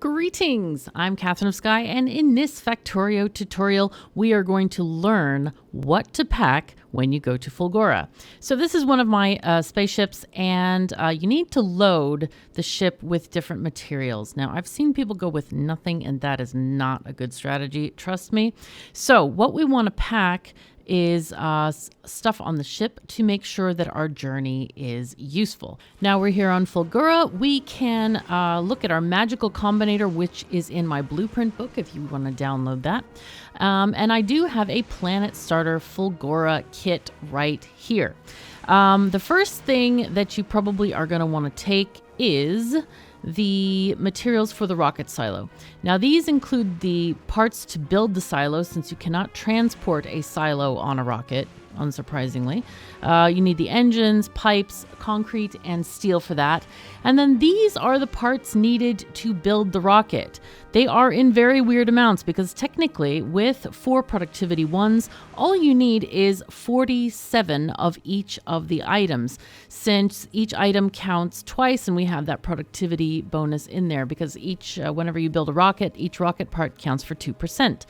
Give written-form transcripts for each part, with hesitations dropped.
Greetings! I'm KatherineOfSky, and in this Factorio tutorial, we are going to learn what to pack when you go to Fulgora. So this is one of my spaceships, and you need to load the ship with different materials. Now, I've seen people go with nothing, and that is not a good strategy, trust me. So what we want to pack is stuff on the ship to make sure that our journey is useful. Now we're here on Fulgora. We can look at our magical combinator, which is in my blueprint book if you want to download that. And I do have a planet starter Fulgora kit right here. The first thing that you probably are going to want to take is the materials for the rocket silo. Now these include the parts to build the silo, since you cannot transport a silo on a rocket, unsurprisingly. You need the engines, pipes, concrete, and steel for that. And then these are the parts needed to build the rocket. They are in very weird amounts because technically with 4 productivity ones, all you need is 47 of each of the items, since each item counts twice and we have that productivity bonus in there because whenever you build a rocket, each rocket part counts for 2%.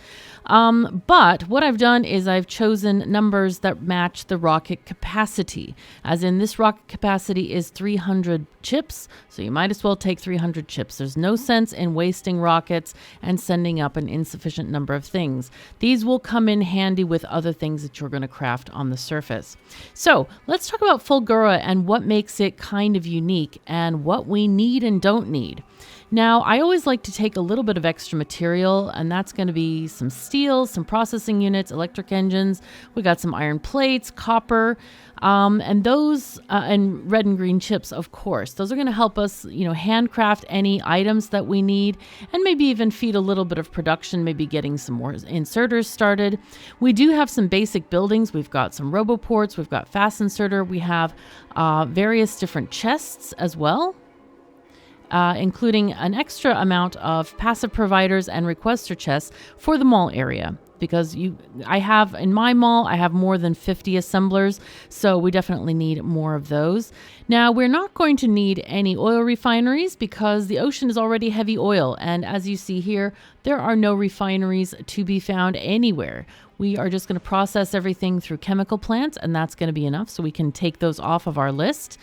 But what I've done is I've chosen numbers that match the rocket capacity, as in this rocket capacity is 300 chips, so you might as well take 300 chips. There's no sense in wasting rockets and sending up an insufficient number of things. These will come in handy with other things that you're going to craft on the surface. So let's talk about Fulgora and what makes it kind of unique and what we need and don't need. Now, I always like to take a little bit of extra material, and that's going to be some steel, some processing units, electric engines. We got some iron plates, copper, and those, and red and green chips, of course. Those are going to help us, handcraft any items that we need, and maybe even feed a little bit of production, maybe getting some more inserters started. We do have some basic buildings. We've got some roboports. We've got fast inserter. We have various different chests as well. Including an extra amount of passive providers and requester chests for the mall area. Because in my mall, I have more than 50 assemblers, so we definitely need more of those. Now, we're not going to need any oil refineries because the ocean is already heavy oil, and as you see here, there are no refineries to be found anywhere. We are just going to process everything through chemical plants, and that's going to be enough, so we can take those off of our list.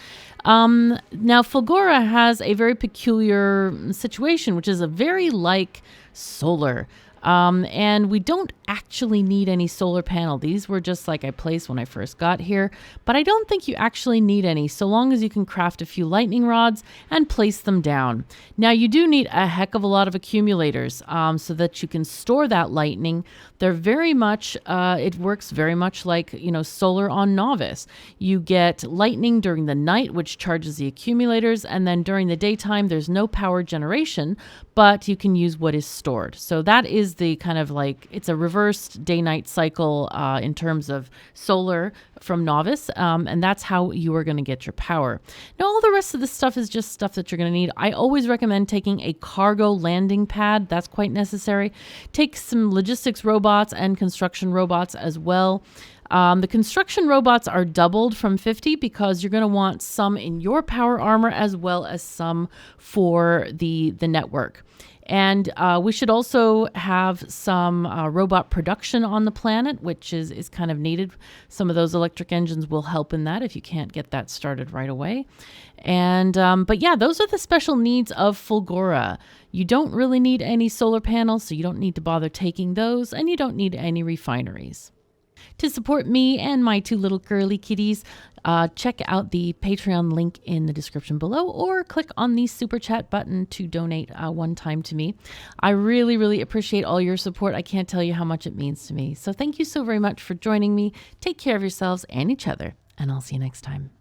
Now, Fulgora has a very peculiar situation, which is a very like solar. And we don't actually need any solar panel. These were just like I placed when I first got here, but I don't think you actually need any, so long as you can craft a few lightning rods and place them down. Now you do need a heck of a lot of accumulators, so that you can store that lightning. They're very much, it works very much like, solar on Novice. You get lightning during the night, which charges the accumulators, and then during the daytime, there's no power generation, but you can use what is stored. So that is the kind of it's a reversed day-night cycle in terms of solar from Novice, and that's how you are going to get your power. Now, all the rest of this stuff is just stuff that you're going to need. I always recommend taking a cargo landing pad. That's quite necessary. Take some logistics robots and construction robots as well. The construction robots are doubled from 50 because you're going to want some in your power armor as well as some for the network. And we should also have some robot production on the planet, which is kind of needed. Some of those electric engines will help in that if you can't get that started right away. And but yeah, those are the special needs of Fulgora. You don't really need any solar panels, so you don't need to bother taking those, and you don't need any refineries. To support me and my 2 little girly kitties, check out the Patreon link in the description below, or click on the super chat button to donate one time to me. I really, really appreciate all your support. I can't tell you how much it means to me. So thank you so very much for joining me. Take care of yourselves and each other, and I'll see you next time.